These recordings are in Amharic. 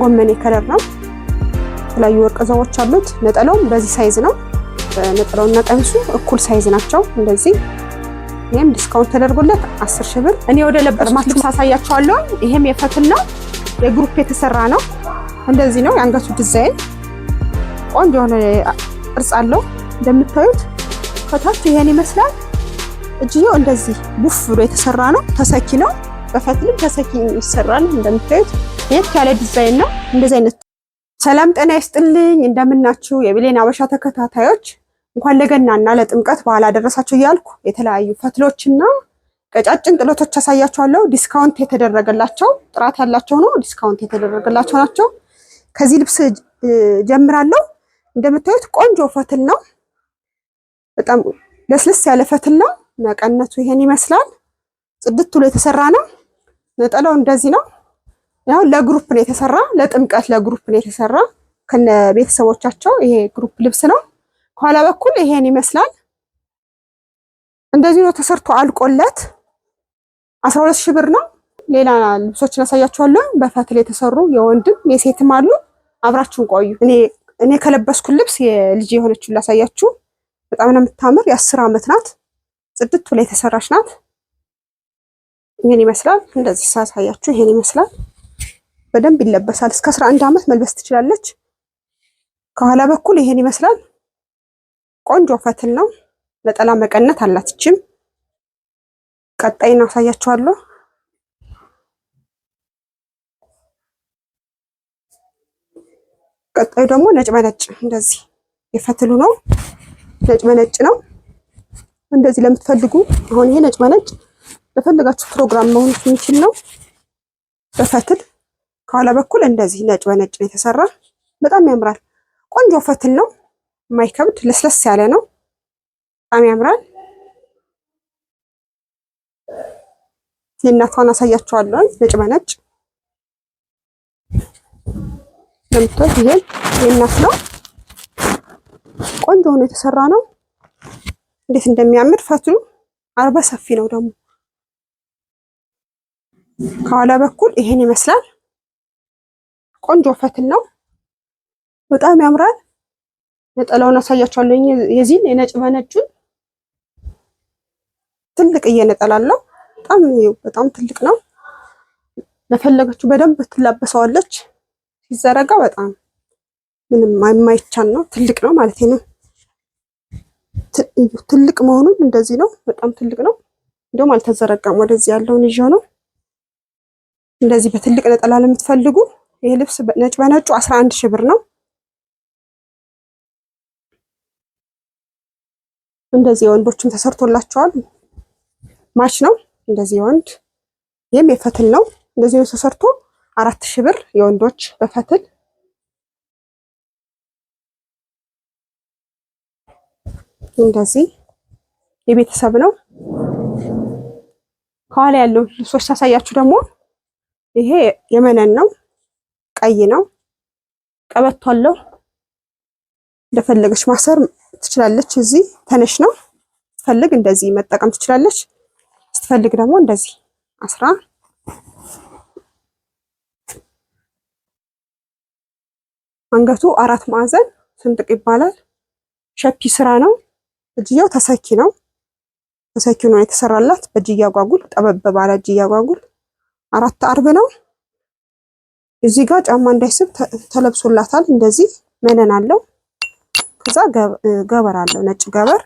ጎመኔ ከለር ነው። የተለያዩ ወርቅ ዘቦች አሉት። ነጠላውም በዚህ ሳይዝ ነው። ነጠላውና ቀሚሱ እኩል ሳይዝ ናቸው። እንደዚህ ይሄም ዲስካውንት ተደርጎለት 10 ሺህ ብር። እኔ ወደ ለበስኩት ልብስ አሳያችኋለሁ። ይሄም የፈትል ነው። የግሩፕ የተሰራ ነው። እንደዚህ ነው የአንገቱ ዲዛይን። ቆንጆ የሆነ ቅርጽ አለው። እንደምታዩት ከታች ይሄን ይመስላል። እጅየው እንደዚህ ቡፍ ብሎ የተሰራ ነው። ተሰኪ ነው። በፈትልም ተሰኪ ይሰራል። እንደምታዩት የት ያለ ዲዛይን ነው። እንደዚህ አይነት ሰላም ጤና ይስጥልኝ። እንደምናችሁ የብሌን አበሻ ተከታታዮች እንኳን ለገናና ለጥምቀት በዓል አደረሳችሁ እያልኩ የተለያዩ ፈትሎችና ቀጫጭን ጥለቶች አሳያችኋለሁ። ዲስካውንት የተደረገላቸው ጥራት ያላቸው ነው። ዲስካውንት የተደረገላቸው ናቸው። ከዚህ ልብስ ጀምራለሁ። እንደምታዩት ቆንጆ ፈትል ነው። በጣም ለስለስ ያለ ፈትል ነው። መቀነቱ ይሄን ይመስላል። ጽድት ብሎ የተሰራ ነው። ነጠላው እንደዚህ ነው። ያው ለግሩፕ ነው የተሰራ፣ ለጥምቀት ለግሩፕ ነው የተሰራ ከነ ቤተሰቦቻቸው። ይሄ ግሩፕ ልብስ ነው። ከኋላ በኩል ይሄን ይመስላል። እንደዚህ ነው ተሰርቶ አልቆለት 12 ሺህ ብር ነው። ሌላ ልብሶችን አሳያችኋለሁ። በፈትል የተሰሩ የወንድም የሴትም አሉ። አብራችሁን ቆዩ። እኔ ከለበስኩት ልብስ የልጅ የሆነችውን ላሳያችሁ። በጣም ነው የምታምር። የ10 ዓመት ናት። ጽድት ብላ የተሰራች ናት። ይሄን ይመስላል። እንደዚህ ሳሳያችሁ ይሄን ይመስላል። በደንብ ይለበሳል። እስከ 11 ዓመት መልበስ ትችላለች። ከኋላ በኩል ይሄን ይመስላል። ቆንጆ ፈትል ነው። ነጠላ መቀነት አላት። እቺም ቀጣይና አሳያችኋለሁ። ቀጣዩ ደግሞ ነጭ በነጭ እንደዚህ የፈትሉ ነው። ነጭ በነጭ ነው። እንደዚህ ለምትፈልጉ አሁን ይሄ ነጭ በነጭ ለፈለጋችሁ ፕሮግራም መሆን የሚችል ነው። በፈትል ከኋላ በኩል እንደዚህ ነጭ በነጭ ነው የተሰራ። በጣም ያምራል። ቆንጆ ፈትል ነው። የማይከብድ ለስለስ ያለ ነው። በጣም ያምራል። የእናቷን አሳያችኋለሁ። ነጭ በነጭ ለምትወድ ይሄ የእናት ነው። ቆንጆ ሆኖ የተሰራ ነው። እንዴት እንደሚያምር ፈትሉ አርበ ሰፊ ነው ደግሞ። ከኋላ በኩል ይሄን ይመስላል። ቆንጆ ፈትል ነው። በጣም ያምራል። ነጠላውን አሳያችኋለሁ። የዚህን የነጭ በነጩን ትልቅ እየነጠላ አለው። በጣም ትልቅ ነው። ለፈለገችው በደንብ ትላበሰዋለች። ሲዘረጋ በጣም ምንም የማይቻል ነው። ትልቅ ነው ማለት ነው። ትልቅ መሆኑን እንደዚህ ነው። በጣም ትልቅ ነው። እንደውም አልተዘረጋም። ወደዚህ ያለውን ይዤው ነው። እንደዚህ በትልቅ ነጠላ ለምትፈልጉ ይሄ ልብስ ነጭ በነጩ 11 ሺህ ብር ነው። እንደዚህ የወንዶችም ተሰርቶላቸዋል። ማች ነው። እንደዚህ የወንድ ይሄም የፈትል ነው። እንደዚህ ነው ተሰርቶ 4 ሺህ ብር የወንዶች በፈትል። እንደዚህ የቤተሰብ ነው። ከኋላ ያለው ልብሶች ታሳያችሁ ደግሞ ይሄ የመነን ነው። ቀይ ነው። ቀበቶ አለው። እንደፈለገች ማሰር ትችላለች። እዚህ ተነሽ ነው። ስትፈልግ እንደዚህ መጠቀም ትችላለች። ስትፈልግ ደግሞ እንደዚህ አስራ አንገቱ 4 ማዕዘን ስንጥቅ ይባላል። ሸፒ ስራ ነው። እጅየው ተሰኪ ነው። ተሰኪ ነው የተሰራላት በእጅያ ጓጉል ጠበብ ባለ እጅያ ጓጉል 4 አርብ ነው። እዚህ ጋር ጫማ እንዳይስብ ተለብሶላታል። እንደዚህ መነን አለው። ከዛ ገበር አለው። ነጭ ገበር።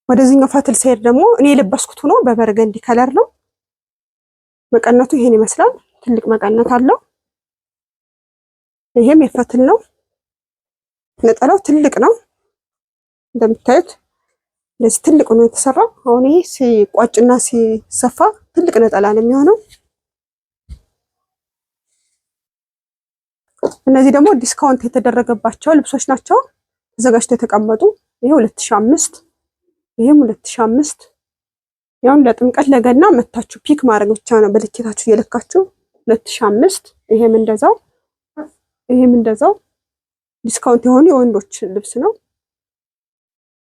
ወደዚህኛው ፈትል ሲሄድ ደግሞ እኔ የለበስኩት ነው በበርገንዲ ከለር ነው። መቀነቱ ይሄን ይመስላል። ትልቅ መቀነት አለው። ይሄም የፈትል ነው። ነጠላው ትልቅ ነው። እንደምታዩት እንደዚህ ትልቅ ነው የተሰራው። አሁን ይሄ ሲቋጭና ሲሰፋ ትልቅ ነጠላ ነው የሚሆነው። እነዚህ ደግሞ ዲስካውንት የተደረገባቸው ልብሶች ናቸው። ተዘጋጅተው የተቀመጡ። ይሄ 2005 ይሄም 2005 ያው ለጥምቀት ለገና መታችሁ ፒክ ማድረግ ብቻ ነው በልኬታችሁ እየለካችሁ 2005 ይሄም እንደዛው ዲስካውንት የሆኑ የወንዶች ልብስ ነው።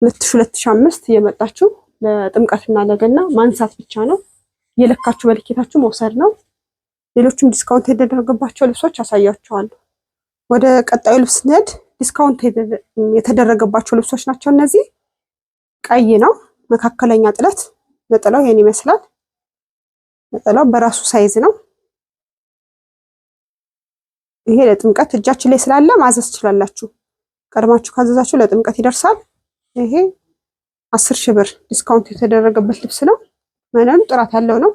2005 እየመጣችሁ ለጥምቀትና ለገና ማንሳት ብቻ ነው። እየለካችሁ በልኬታችሁ መውሰድ ነው። ሌሎችም ዲስካውንት የተደረገባቸው ልብሶች አሳያችኋለሁ። ወደ ቀጣዩ ልብስ ስንሄድ ዲስካውንት የተደረገባቸው ልብሶች ናቸው እነዚህ። ቀይ ነው፣ መካከለኛ ጥለት። ነጠላው ይሄን ይመስላል። ነጠላው በራሱ ሳይዝ ነው። ይሄ ለጥምቀት እጃችን ላይ ስላለ ማዘዝ ትችላላችሁ። ቀድማችሁ ካዘዛችሁ ለጥምቀት ይደርሳል። ይሄ 10,000 ብር ዲስካውንት የተደረገበት ልብስ ነው። መነኑ ጥራት ያለው ነው።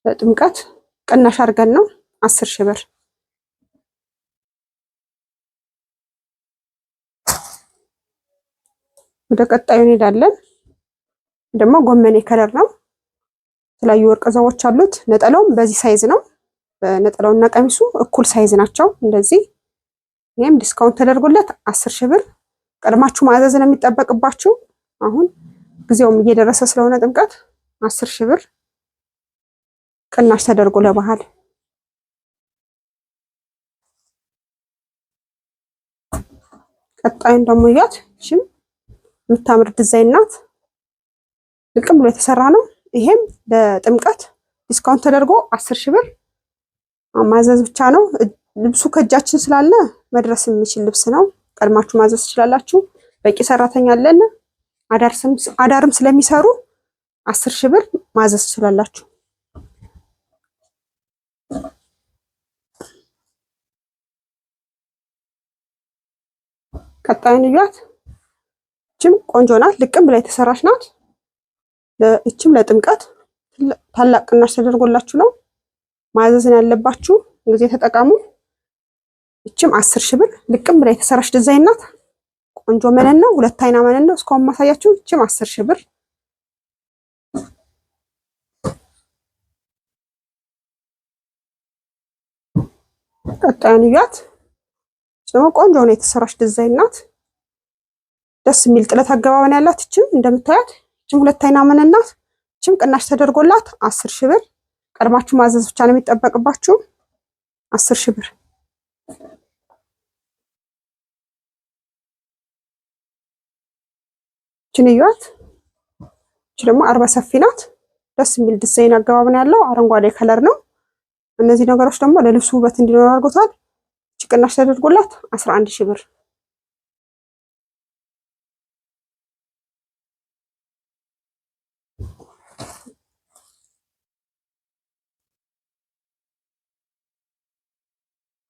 ለጥምቀት ቅናሽ አድርገን ነው 10,000 ብር። ወደ ቀጣዩ እንሄዳለን። ደግሞ ጎመኔ ከለር ነው። የተለያዩ ወርቅ ዘቦች አሉት። ነጠላውም በዚህ ሳይዝ ነው። ነጠላውና ቀሚሱ እኩል ሳይዝ ናቸው። እንደዚህ ይሄም ዲስካውንት ተደርጎለት 10,000 ብር። ቀድማችሁ ማዘዝ ነው የሚጠበቅባችሁ። አሁን ጊዜውም እየደረሰ ስለሆነ ጥምቀት 10,000 ብር ቅናሽ ተደርጎ ለባህል። ቀጣዩን ደግሞ እያት። እሺም የምታምር ዲዛይን ናት። ልቅም ብሎ የተሰራ ነው። ይሄም ለጥምቀት ዲስካውንት ተደርጎ 10,000 ብር። ማዘዝ ብቻ ነው። ልብሱ ከእጃችን ስላለ መድረስ የሚችል ልብስ ነው። ቀድማችሁ ማዘዝ ትችላላችሁ። በቂ ሰራተኛ አለን። አዳርም ስለሚሰሩ 10,000 ብር ማዘዝ ትችላላችሁ። ቀጣዩን እያት። እችም ቆንጆ ናት። ልቅም ብላ የተሰራች ናት። እችም ለጥምቀት ታላቅ ቅናሽ ተደርጎላችሁ ነው ማዘዝን ያለባችሁ። ጊዜ ተጠቀሙ። እችም 10,000 ብር ልቅም ብላ የተሰራች ዲዛይን ናት። ቆንጆ መነን ነው። ሁለት አይና መነን ነው እስካሁን ማሳያችሁ። እችም 10,000 ብር። ቀጣዩን እያት። ደግሞ ቆንጆ ነው የተሰራች ዲዛይን ናት። ደስ የሚል ጥለት አገባበን ያላት። እችም እንደምታያት እችም ሁለት አይና መነን ናት። እችም ቅናሽ ተደርጎላት 10,000 ብር። ቀድማችሁ ማዘዝ ብቻ ነው የሚጠበቅባችሁ። 10,000 ብር። እችን እዩት። እች ደግሞ 40 ሰፊ ናት። ደስ የሚል ዲዛይን አገባብን ያለው አረንጓዴ ከለር ነው። እነዚህ ነገሮች ደግሞ ለልብሱ ውበት እንዲኖር አድርጎታል። እች ቅናሽ ተደርጎላት 11,000 ብር።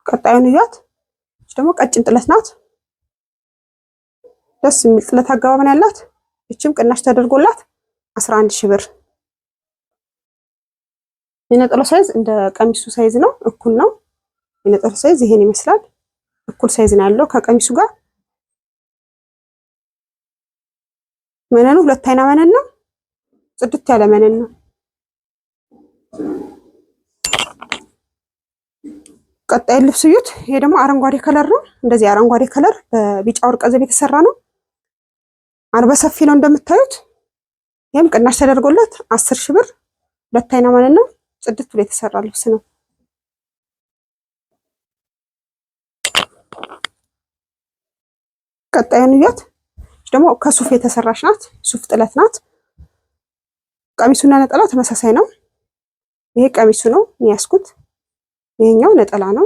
ቀጣዩን እያት። እች ደግሞ ቀጭን ጥለት ናት። ደስ የሚል ጥለት አገባብን ያላት። እችም ቅናሽ ተደርጎላት 11,000 ብር። የነጠላው ሳይዝ እንደ ቀሚሱ ሳይዝ ነው፣ እኩል ነው። የነጠላው ሳይዝ ይሄን ይመስላል። እኩል ሳይዝ ነው ያለው ከቀሚሱ ጋር። መነኑ ሁለት አይና መነን ነው። ጽድት ያለ መነን ነው። ቀጣይ ልብስ እዩት። ይሄ ደግሞ አረንጓዴ ከለር ነው። እንደዚህ አረንጓዴ ከለር በቢጫ ወርቀ ዘብ የተሰራ ነው። 40 ሰፊ ነው እንደምታዩት። ይሄም ቅናሽ ተደርጎለት 10,000 ብር። ሁለት አይና መነን ነው። ጽድት ብሎ የተሰራ ልብስ ነው። ቀጣዩን እዩት። ደግሞ ከሱፍ የተሰራች ናት። ሱፍ ጥለት ናት። ቀሚሱና ነጠላው ተመሳሳይ ነው። ይሄ ቀሚሱ ነው ያስኩት። ይሄኛው ነጠላ ነው።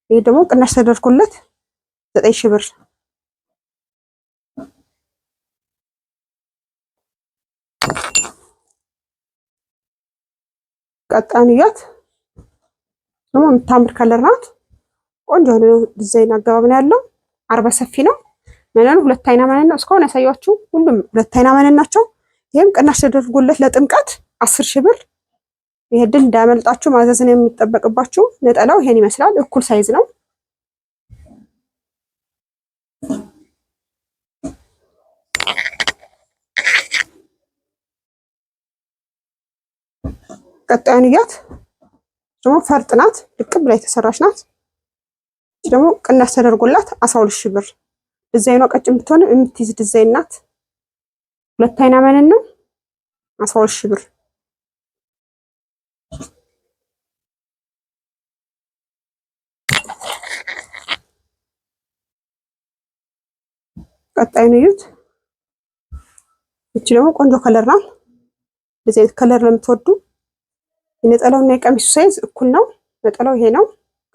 ይሄ ደግሞ ቅናሽ ተደርጎለት 9,000 ብር። ቀጣዩን እያት። ደግሞ የምታምር ከለር ናት። ቆንጆ የሆነ ዲዛይን አገባብ ነው ያለው። 40 ሰፊ ነው። መነኑ ሁለት አይና መነን ነው። እስካሁን ያሳያችሁ ሁሉም ሁለት አይና መነን ናቸው። ይሄም ቅናሽ ተደርጎለት ለጥምቀት 10,000 ብር። ይሄ ድል እንዳያመልጣችሁ ማዘዝን የሚጠበቅባችሁ። ነጠላው ይሄን ይመስላል። እኩል ሳይዝ ነው። ቀጣዩን እያት። ደግሞ ፈርጥ ናት። ልቅም ብላ የተሰራች ናት። ደግሞ ቅናሽ ተደርጎላት 12,000 ብር። ዲዛይኗ ቀጭን ብትሆን የምትይዝ ዲዛይን ናት። ሁለት አይና መነን ነው። 12,000 ብር። ቀጣዩን እዩት። እቺ ደግሞ ቆንጆ ከለር ናት። ዲዛይን ከለር ለምትወዱ የነጠላውና የቀሚሱ ሳይዝ እኩል ነው። ነጠላው ይሄ ነው፣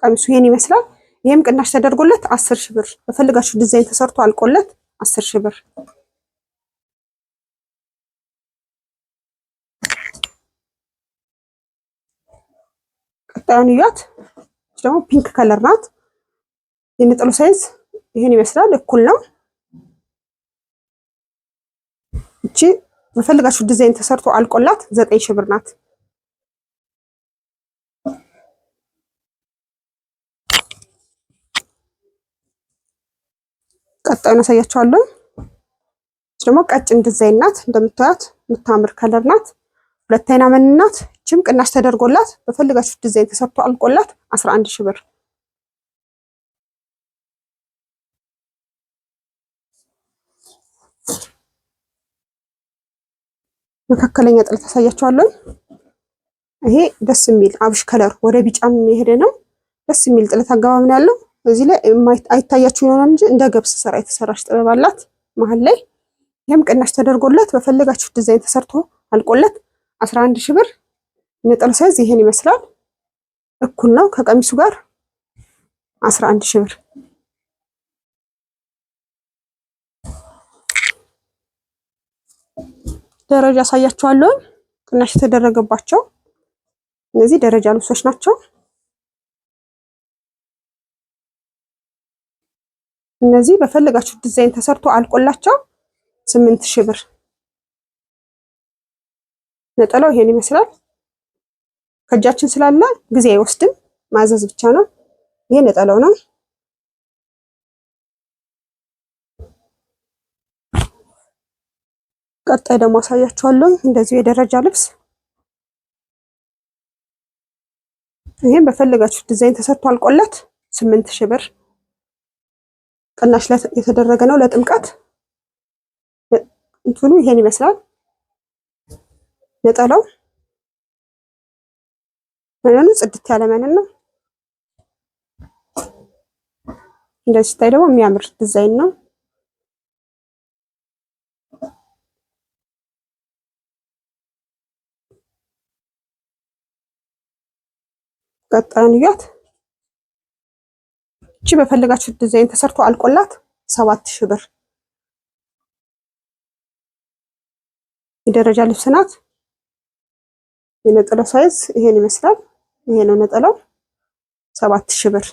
ቀሚሱ ይሄን ይመስላል። ይሄም ቅናሽ ተደርጎለት 10 ሺህ ብር። በፈልጋችሁ ዲዛይን ተሰርቶ አልቆለት 10 ሺህ ብር። ቀጣዩን እያት። ደግሞ ፒንክ ከለር ናት። የነጠላው ሳይዝ ይሄን ይመስላል፣ እኩል ነው። እቺ በፈልጋችሁ ዲዛይን ተሰርቶ አልቆላት 9 ሺህ ብር ናት። ቀጣዩን አሳያችኋለሁ። ደግሞ ቀጭን ዲዛይን ናት። እንደምታዩት የምታምር ከለር ናት። ሁለት አይና መን ናት። እቺም ቅናሽ ተደርጎላት በፈልጋችሁ ዲዛይን ተሰርቶ አልቆላት 11 ሺህ ብር። መካከለኛ ጥለት አሳያችኋለሁ። ይሄ ደስ የሚል አብሽ ከለር ወደ ቢጫም የሄደ ነው። ደስ የሚል ጥለት አገባብ ነው ያለው። እዚህ ላይ አይታያችሁ ይሆናል እንጂ እንደ ገብስ ስራ የተሰራች ጥበብ አላት መሀል ላይ። ይሄም ቅናሽ ተደርጎለት በፈለጋችሁ ዲዛይን ተሰርቶ አልቆለት 11 ሺህ ብር። ነጠላው ሳይዝ ይሄን ይመስላል፣ እኩል ነው ከቀሚሱ ጋር 11 ሺህ ብር። ደረጃ አሳያችኋለሁ። ቅናሽ የተደረገባቸው እነዚህ ደረጃ ልብሶች ናቸው። እነዚህ በፈለጋችሁ ዲዛይን ተሰርቶ አልቆላቸው 8 ሺህ ብር። ነጠላው ይሄን ይመስላል። ከእጃችን ስላለ ጊዜ አይወስድም፣ ማዘዝ ብቻ ነው። ይሄ ነጠላው ነው። ቀጣይ ደግሞ አሳያችኋለሁ። እንደዚህ የደረጃ ልብስ ይሄን በፈለጋችሁ ዲዛይን ተሰርቶ አልቆለት 8 ሺህ ብር። ቅናሽ የተደረገ ነው ለጥምቀት። እንትኑ ይሄን ይመስላል። ነጠላው መነኑ ጽድት ያለ መነን ነው። እንደዚህ ስታይ ደግሞ የሚያምር ዲዛይን ነው። ቀጣዩን እያት። እቺ በፈለጋችሁት ዲዛይን ተሰርቶ አልቆላት 7 ሺህ ብር። የደረጃ ልብስ ናት። የነጠላው ሳይዝ ይሄን ይመስላል። ይሄ ነው ነጠላው 7 ሺህ ብር።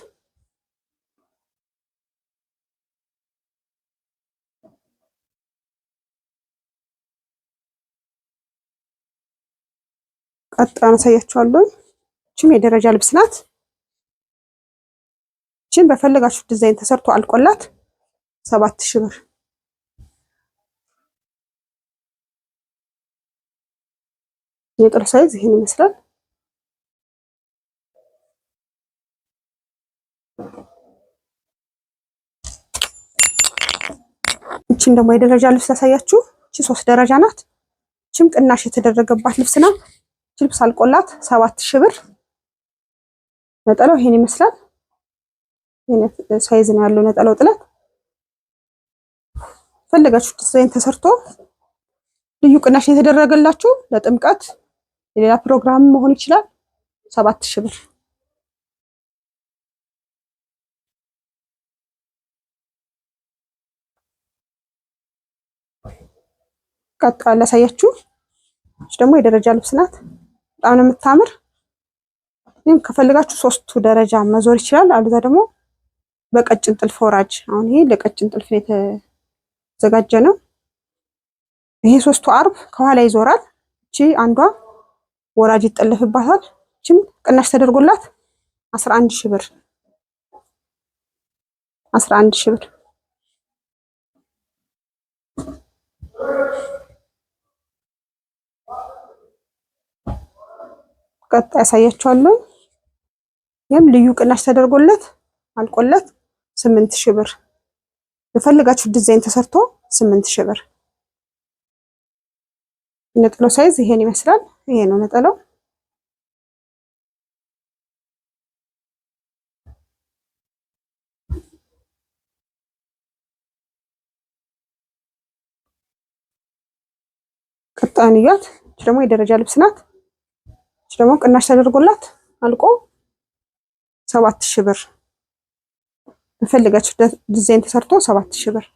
ቀጣዩን አሳያችኋለሁ። እቺም የደረጃ ልብስ ናት። እቺም በፈለጋችሁ ዲዛይን ተሰርቶ አልቆላት 7 ሺህ ብር። የነጠላው ሳይዝ ይሄን ይመስላል። እቺን ደግሞ የደረጃ ልብስ ያሳያችሁ። እቺ 3 ደረጃ ናት። እቺም ቅናሽ የተደረገባት ልብስ ናት። እቺ ልብስ አልቆላት 7 ሺህ ብር። ነጠላው ይሄን ይመስላል። ይሄን ሳይዝ ነው ያለው ነጠላው ጥለት። ፈለጋችሁ ዲዛይን ተሰርቶ ልዩ ቅናሽ የተደረገላችሁ ለጥምቀት የሌላ ፕሮግራም መሆን ይችላል 7 ሺህ ብር። ቀጣይ ላሳያችሁ። እቺ ደግሞ የደረጃ ልብስ ናት። በጣም ነው የምታምር። ይሄን ከፈለጋችሁ 3ቱ ደረጃ መዞር ይችላል። አለዛ ደግሞ በቀጭን ጥልፍ ወራጅ። አሁን ይሄ ለቀጭን ጥልፍ የተዘጋጀ ነው። ይሄ 3ቱ አርብ ከኋላ ይዞራል። እቺ አንዷ ወራጅ ይጠለፍባታል። እቺም ቅናሽ ተደርጎላት 11 ሺህ ብር። 11 ሺህ ብር። ቀጣይ ያሳያችኋለሁ። ይሄም ልዩ ቅናሽ ተደርጎለት አልቆለት 8 ሺህ ብር። በፈልጋችሁ ዲዛይን ተሰርቶ 8 ሺህ ብር። ነጠላው ሳይዝ ይሄን ይመስላል። ይሄ ነው ነጠላው። ቀጣዩን እያት። እቺ ደግሞ የደረጃ ልብስ ናት። ደግሞ ቅናሽ ተደርጎላት አልቆ 7000 ብር በፈለጋችሁ ዲዛይን ተሰርቶ 7000 ብር።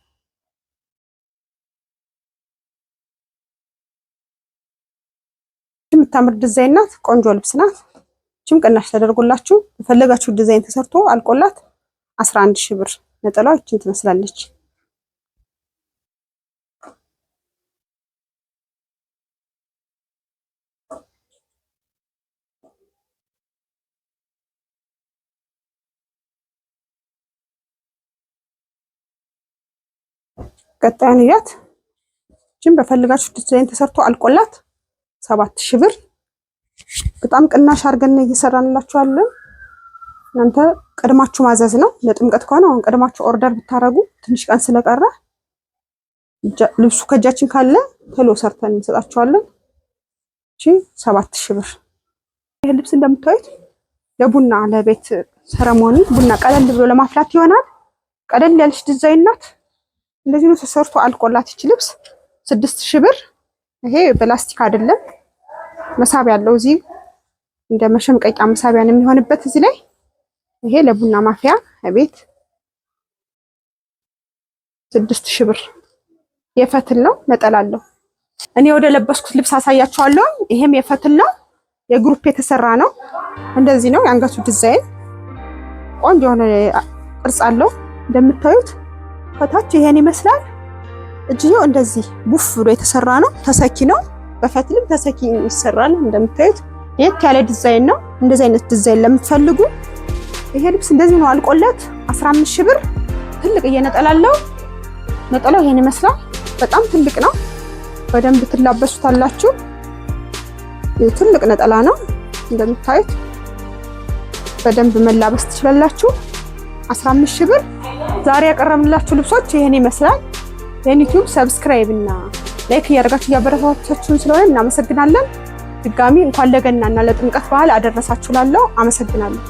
የምታምር ዲዛይን ናት። ቆንጆ ልብስ ናት። እቺም ቅናሽ ተደርጎላችሁ በፈለጋችሁ ዲዛይን ተሰርቶ አልቆላት 11000 ብር። ነጠላው እቺን ትመስላለች። ቀጣዩን እያት። እቺም በፈለጋችሁ ዲዛይን ተሰርቶ አልቆላት 7000 ብር። በጣም ቅናሽ አድርገን እየሰራንላችኋለን። እናንተ ቀድማችሁ ማዘዝ ነው። ለጥምቀት ከሆነ አሁን ቀድማችሁ ኦርደር ብታረጉ ትንሽ ቀን ስለቀረ ልብሱ ከእጃችን ካለ ቶሎ ሰርተን እንሰጣችኋለን። እቺ 7000 ብር። ይሄ ልብስ እንደምታዩት ለቡና ለቤት ሰረሞኒ ቡና ቀለል ብሎ ለማፍላት ይሆናል። ቀለል ያለች ዲዛይን ናት። እንደዚህ ነው ተሰርቶ አልቆላት እቺ ልብስ 6000 ብር። ይሄ ፕላስቲክ አይደለም፣ መሳቢያ ያለው እዚህ እንደ መሸምቀቂያ መሳቢያ ነው የሚሆንበት እዚህ ላይ። ይሄ ለቡና ማፍያ ቤት 6000 ብር። የፈትል ነው፣ ነጠላ አለው። እኔ ወደ ለበስኩት ልብስ አሳያችኋለሁ። ይሄም የፈትል ነው፣ የግሩፕ የተሰራ ነው። እንደዚህ ነው የአንገቱ ዲዛይን። ቆንጆ የሆነ ቅርጽ አለው እንደምታዩት። ከታች ይሄን ይመስላል። እጅየው እንደዚህ ቡፍ ብሎ የተሰራ ነው። ተሰኪ ነው። በፈትልም ተሰኪ ይሰራል። እንደምታዩት የት ያለ ዲዛይን ነው። እንደዚህ አይነት ዲዛይን ለምትፈልጉ ይሄ ልብስ እንደዚህ ነው አልቆለት 15000 ብር። ትልቅ እየነጠላለው ነጠላው ይሄን ይመስላል። በጣም ትልቅ ነው። በደንብ ትላበሱታላችሁ። ትልቅ ነጠላ ነው እንደምታዩት። በደንብ መላበስ ትችላላችሁ። 15000 ብር። ዛሬ ያቀረብንላችሁ ልብሶች ይሄን ይመስላል። የዩቲዩብ ሰብስክራይብ እና ላይክ እያደረጋችሁ እያበረታታችሁን ስለሆነ እናመሰግናለን። ድጋሚ እንኳን ለገናና ለጥምቀት በዓል አደረሳችሁ ላለው አመሰግናለሁ።